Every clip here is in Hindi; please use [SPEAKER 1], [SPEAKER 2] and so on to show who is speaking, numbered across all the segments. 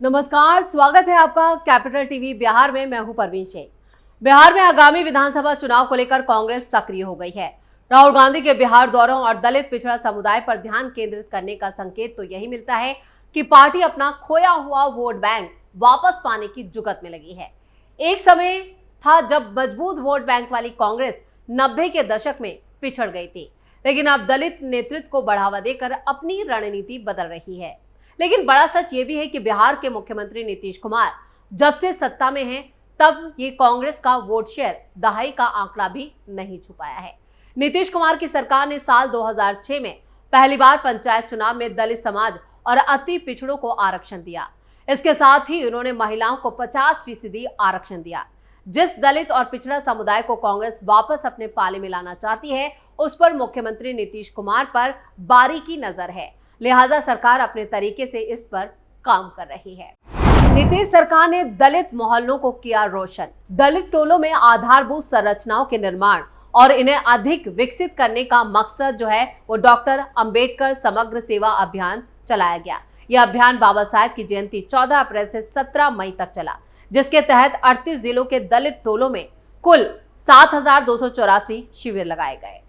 [SPEAKER 1] नमस्कार, स्वागत है आपका कैपिटल टीवी बिहार में। मैं हूं परवीन शेख। बिहार में आगामी विधानसभा चुनाव को लेकर कांग्रेस सक्रिय हो गई है। राहुल गांधी के बिहार दौरों और दलित पिछड़ा समुदाय पर ध्यान केंद्रित करने का संकेत तो यही मिलता है कि पार्टी अपना खोया हुआ वोट बैंक वापस पाने की जुगत में लगी है। एक समय था जब मजबूत वोट बैंक वाली कांग्रेस 90 के दशक में पिछड़ गई थी, लेकिन अब दलित नेतृत्व को बढ़ावा देकर अपनी रणनीति बदल रही है। लेकिन बड़ा सच ये भी है कि बिहार के मुख्यमंत्री नीतीश कुमार जब से सत्ता में हैं, तब ये कांग्रेस का वोट शेयर दहाई का आंकड़ा भी नहीं छुपाया है। नीतीश कुमार की सरकार ने साल 2006 में पहली बार पंचायत चुनाव में दलित समाज और अति पिछड़ों को आरक्षण दिया। इसके साथ ही उन्होंने महिलाओं को 50% आरक्षण दिया। जिस दलित और पिछड़ा समुदाय को कांग्रेस वापस अपने पाले में लाना चाहती है, उस पर मुख्यमंत्री नीतीश कुमार पर बारीकी नजर है। लिहाजा सरकार अपने तरीके से इस पर काम कर रही है। नीतीश सरकार ने दलित मोहल्लों को किया रोशन। दलित टोलों में आधारभूत संरचनाओं के निर्माण और इन्हें अधिक विकसित करने का मकसद जो है वो डॉक्टर अंबेडकर समग्र सेवा अभियान चलाया गया। यह अभियान बाबा साहब की जयंती 14 अप्रैल से 17 मई तक चला, जिसके तहत 38 जिलों के दलित टोलों में कुल 7,284 शिविर लगाए गए।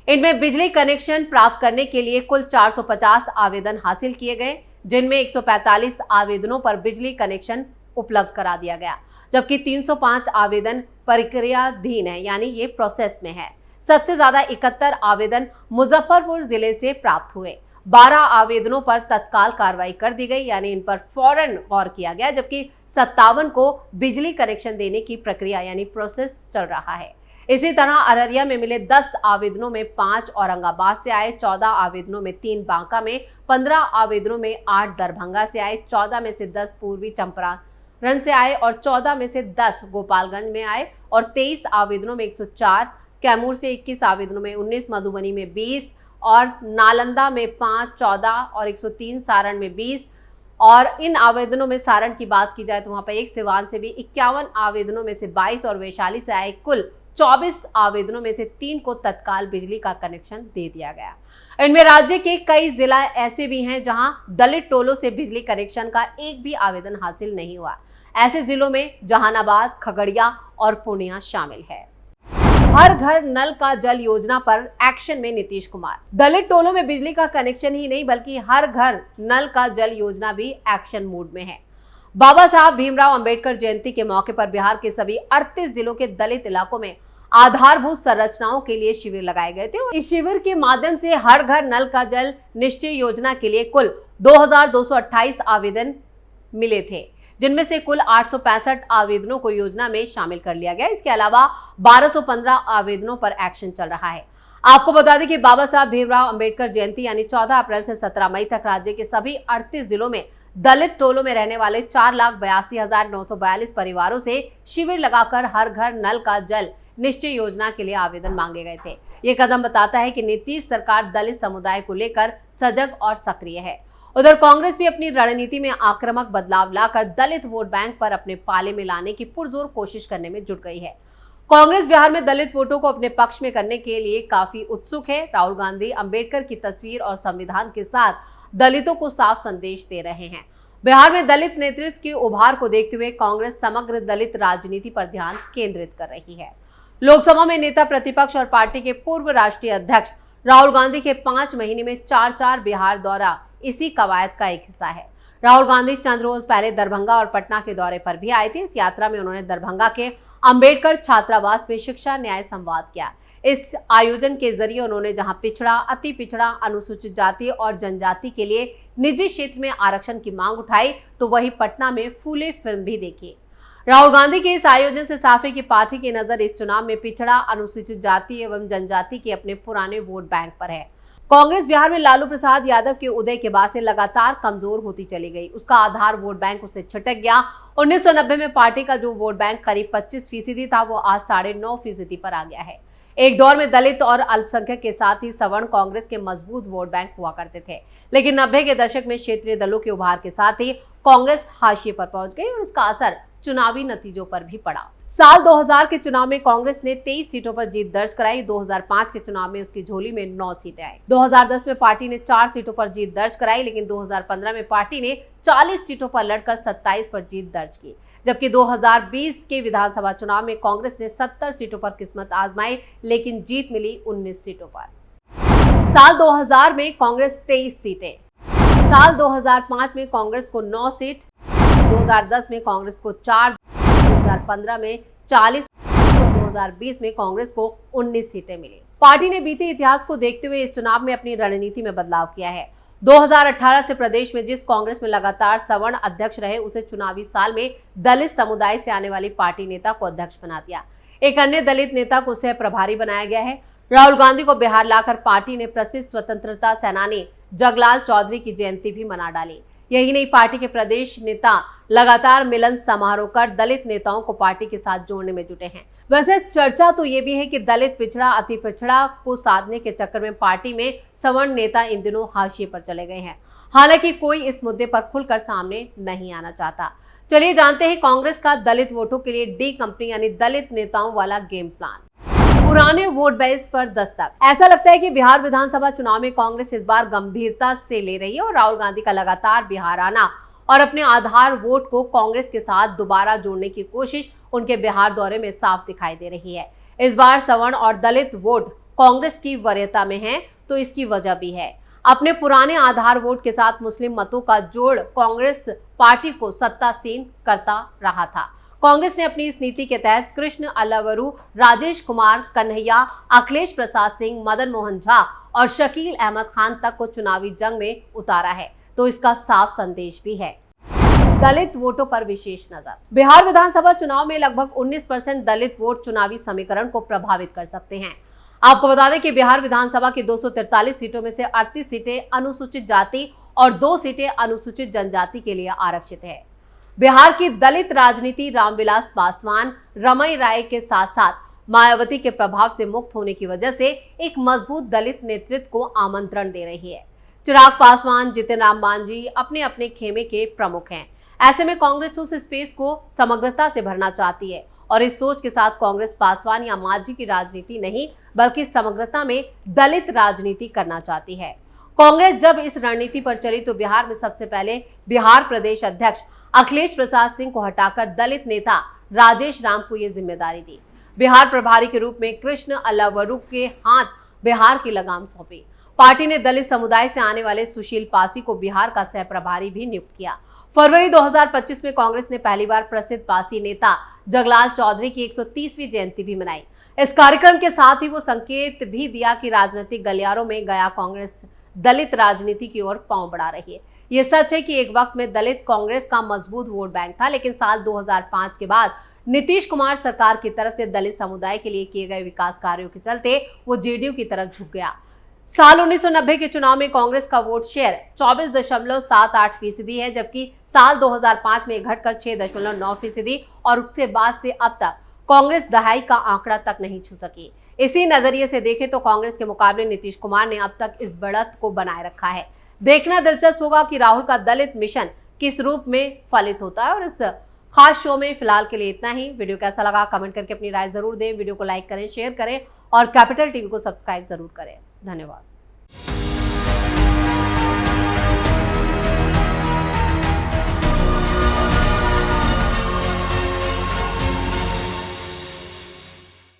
[SPEAKER 1] इनमें बिजली कनेक्शन प्राप्त करने के लिए कुल 450 आवेदन हासिल किए गए, जिनमें 145 आवेदनों पर बिजली कनेक्शन उपलब्ध करा दिया गया, जबकि 305 आवेदन प्रक्रियाधीन है, यानी ये प्रोसेस में है। सबसे ज्यादा 71 आवेदन मुजफ्फरपुर जिले से प्राप्त हुए। 12 आवेदनों पर तत्काल कार्रवाई कर दी गई, यानी इन पर फौरन गौर किया गया, जबकि 57 को बिजली कनेक्शन देने की प्रक्रिया यानी प्रोसेस चल रहा है। इसी तरह अररिया में मिले 10 आवेदनों में 5 औरंगाबाद से आए, 14 आवेदनों में 3 बांका में, 15 आवेदनों में 8 दरभंगा से आए, 14 में से 10 पूर्वी चंपारण से आए और 14 में से 10 गोपालगंज में आए और 23 आवेदनों में 104, कैमूर से 21 आवेदनों में 19, मधुबनी में 20 और नालंदा में 5, 14 और 103 सारण में 20। और इन आवेदनों में सारण की बात की जाए तो वहां पर एक, सिवान से भी 51 आवेदनों में से 22 और वैशाली से आए कुल 24 आवेदनों में से 3 को तत्काल बिजली का कनेक्शन दे दिया गया। इनमें राज्य के कई जिला ऐसे भी हैं जहां दलित टोलों से बिजली कनेक्शन का एक भी आवेदन हासिल नहीं हुआ। ऐसे जिलों में जहानाबाद, खगड़िया और पूर्णिया शामिल है। हर घर नल का जल योजना पर एक्शन में नीतीश कुमार। दलित टोलों में बिजली का कनेक्शन ही नहीं बल्कि हर घर नल का जल योजना भी एक्शन मोड में है। बाबा साहब भीमराव अंबेडकर जयंती के मौके पर बिहार के सभी 38 जिलों के दलित इलाकों में आधारभूत संरचनाओं के लिए शिविर लगाए गए थे। इस शिविर के माध्यम से हर घर नल का जल निश्चय योजना के लिए कुल 2228 आवेदन मिले थे, जिनमें से कुल 865 आवेदनों को योजना में शामिल कर लिया गया। इसके अलावा 1215 आवेदनों पर एक्शन चल रहा है। आपको बता दें कि बाबा साहब भीमराव अंबेडकर जयंती यानी 14 अप्रैल से 17 मई तक राज्य के सभी 38 जिलों में दलित टोलों में रहने वाले 4,82,942 परिवारों से शिविर लगाकर हर घर नल का जल निश्चय योजना के लिए आवेदन मांगे गए थे। ये कदम बताता है कि नीतीश सरकार दलित समुदाय को लेकर सजग और सक्रिय है। उधर कांग्रेस भी अपनी रणनीति में आक्रामक बदलाव लाकर दलित वोट बैंक पर अपने पाले में लाने की पुरजोर कोशिश करने में जुट गई है। कांग्रेस बिहार में दलित वोटों को अपने पक्ष में करने के लिए काफी उत्सुक है। राहुल गांधी अंबेडकर की तस्वीर और संविधान के साथ दलितों को साफ संदेश दे रहे हैं। बिहार में दलित नेतृत्व की उभार को देखते हुए कांग्रेस समग्र दलित राजनीति पर ध्यान केंद्रित कर रही है। लोकसभा में नेता प्रतिपक्ष और पार्टी के पूर्व राष्ट्रीय अध्यक्ष राहुल गांधी के 5 महीने में 4 बिहार दौरा इसी कवायद का एक हिस्सा है। राहुल गांधी चंद रोज पहले दरभंगा और पटना के दौरे पर भी आए थे। इस यात्रा में उन्होंने दरभंगा के अंबेडकर छात्रावास में शिक्षा न्याय संवाद किया। इस आयोजन के जरिए उन्होंने जहां पिछड़ा, अति पिछड़ा, अनुसूचित जाति और जनजाति के लिए निजी क्षेत्र में आरक्षण की मांग उठाई, तो वहीं पटना में फूले फिल्म भी देखी। राहुल गांधी के इस आयोजन से साफ है कि पार्टी की नजर इस चुनाव में पिछड़ा, अनुसूचित जाति एवं जनजाति के अपने पुराने वोट बैंक पर है। कांग्रेस बिहार में लालू प्रसाद यादव के उदय के बाद से लगातार कमजोर होती चली गई। उसका आधार वोट बैंक उसे छिटक गया। 1990 में पार्टी का जो वोट बैंक करीब 25% था, वो आज 9.5% पर आ गया है। एक दौर में दलित और अल्पसंख्यक के साथ ही सवर्ण कांग्रेस के मजबूत वोट बैंक हुआ करते थे, लेकिन 90 के दशक में क्षेत्रीय दलों के उभार के साथ ही कांग्रेस हाशिए पर पहुंच गई और इसका असर चुनावी नतीजों पर भी पड़ा। साल 2000 के चुनाव में कांग्रेस ने 23 सीटों पर जीत दर्ज कराई। 2005 के चुनाव में उसकी झोली में 9 सीटें आई। 2010 में पार्टी ने 4 सीटों पर जीत दर्ज कराई, लेकिन 2015 में पार्टी ने 40 सीटों पर लड़कर 27 पर जीत दर्ज की। जबकि 2020 के विधानसभा चुनाव में कांग्रेस ने 70 सीटों पर किस्मत आजमाई, लेकिन जीत मिली 19 सीटों पर। साल 2000 में कांग्रेस 23 सीटें, साल 2005 में कांग्रेस को 9 सीट, 2010 में कांग्रेस को 4, 2015 में 40 और 2020 में कांग्रेस को 19 सीटें मिली। पार्टी ने बीते इतिहास को देखते हुए इस चुनाव में अपनी रणनीति में बदलाव किया है। 2018 से प्रदेश में जिस कांग्रेस में लगातार सवर्ण अध्यक्ष रहे, उसे चुनावी साल में दलित समुदाय से आने वाली पार्टी नेता को अध्यक्ष बना दिया। एक अन्य दलित नेता को सह प्रभारी बनाया गया है। राहुल गांधी को बिहार लाकर पार्टी ने प्रसिद्ध स्वतंत्रता सेनानी जगलाल चौधरी की जयंती भी मना डाली। यही नहीं, पार्टी के प्रदेश नेता लगातार मिलन समारोह कर दलित नेताओं को पार्टी के साथ जोड़ने में जुटे हैं। वैसे चर्चा तो ये भी है कि दलित पिछड़ा अति पिछड़ा को साधने के चक्कर में पार्टी में सवर्ण नेता इन दिनों हाशिए पर चले गए हैं। हालांकि कोई इस मुद्दे पर खुलकर सामने नहीं आना चाहता। चलिए जानते हैं कांग्रेस का दलित वोटों के लिए डी कंपनी यानी दलित नेताओं वाला गेम प्लान। पुराने वोट बेस पर दस्तक। ऐसा लगता है कि बिहार विधानसभा चुनाव में कांग्रेस इस बार गंभीरता से ले रही है और राहुल गांधी का लगातार बिहार आना और अपने आधार वोट को कांग्रेस के साथ दोबारा जोड़ने की कोशिश उनके बिहार दौरे में साफ दिखाई दे रही है। इस बार सवर्ण और दलित वोट कांग्रेस की वरीयता में है, तो इसकी वजह भी है। अपने पुराने आधार वोट के साथ मुस्लिम मतों का जोड़ कांग्रेस पार्टी को सत्तासीन करता रहा था। कांग्रेस ने अपनी इस नीति के तहत कृष्ण अलावरू, राजेश कुमार, कन्हैया, अखिलेश प्रसाद सिंह, मदन मोहन झा और शकील अहमद खान तक को चुनावी जंग में उतारा है, तो इसका साफ संदेश भी है। दलित वोटों पर विशेष नजर। बिहार विधानसभा चुनाव में लगभग 19% दलित वोट चुनावी समीकरण को प्रभावित कर सकते हैं। आपको बता दें कि बिहार विधानसभा की 243 सीटों में से 38 सीटें अनुसूचित जाति और 2 सीटें अनुसूचित जनजाति के लिए आरक्षित है। बिहार की दलित राजनीति रामविलास पासवान, रमई राय के साथ साथ मायावती के प्रभाव से मुक्त होने की वजह से एक मजबूत दलित नेतृत्व को आमंत्रण दे रही है। चिराग पासवान, जितिन राम मांझी अपने अपने खेमे के प्रमुख हैं। ऐसे में कांग्रेस उस स्पेस को समग्रता से भरना चाहती है और इस सोच के साथ कांग्रेस पासवान या मांझी की राजनीति नहीं बल्कि समग्रता में दलित राजनीति करना चाहती है। कांग्रेस जब इस रणनीति पर चली तो बिहार में सबसे पहले बिहार प्रदेश अध्यक्ष अखिलेश प्रसाद सिंह को हटाकर दलित नेता राजेश राम को यह जिम्मेदारी दी। बिहार प्रभारी के रूप में कृष्ण अलावरू के हाथ बिहार की लगाम सौंपी। पार्टी ने दलित समुदाय से आने वाले सुशील पासी को बिहार का सह प्रभारी भी नियुक्त किया। फरवरी 2025 में कांग्रेस ने पहली बार प्रसिद्ध पासी नेता जगलाल चौधरी की 130वीं जयंती भी मनाई। इस कार्यक्रम के साथ ही वो संकेत भी दिया कि राजनीतिक गलियारों में गया कांग्रेस दलित राजनीति की ओर पांव बढ़ा रही है। ये सच है कि एक वक्त में दलित कांग्रेस का मजबूत वोट बैंक था, लेकिन साल 2005 के बाद नीतीश कुमार सरकार की तरफ से दलित समुदाय के लिए किए गए विकास कार्यों के चलते वो जेडीयू की तरफ झुक गया। साल 1990 के चुनाव में कांग्रेस का वोट शेयर 24.78% है, जबकि साल 2005 में घटकर 6.9% और उसके बाद से अब तक कांग्रेस दहाई का आंकड़ा तक नहीं छू सकी। इसी नजरिए से देखें तो कांग्रेस के मुकाबले नीतीश कुमार ने अब तक इस बढ़त को बनाए रखा है। देखना दिलचस्प होगा कि राहुल का दलित मिशन किस रूप में फलित होता है। और इस खास शो में फिलहाल के लिए इतना ही। वीडियो कैसा लगा कमेंट करके अपनी राय जरूर दें। वीडियो को लाइक करें, शेयर करें और कैपिटल टीवी को सब्सक्राइब जरूर करें। धन्यवाद।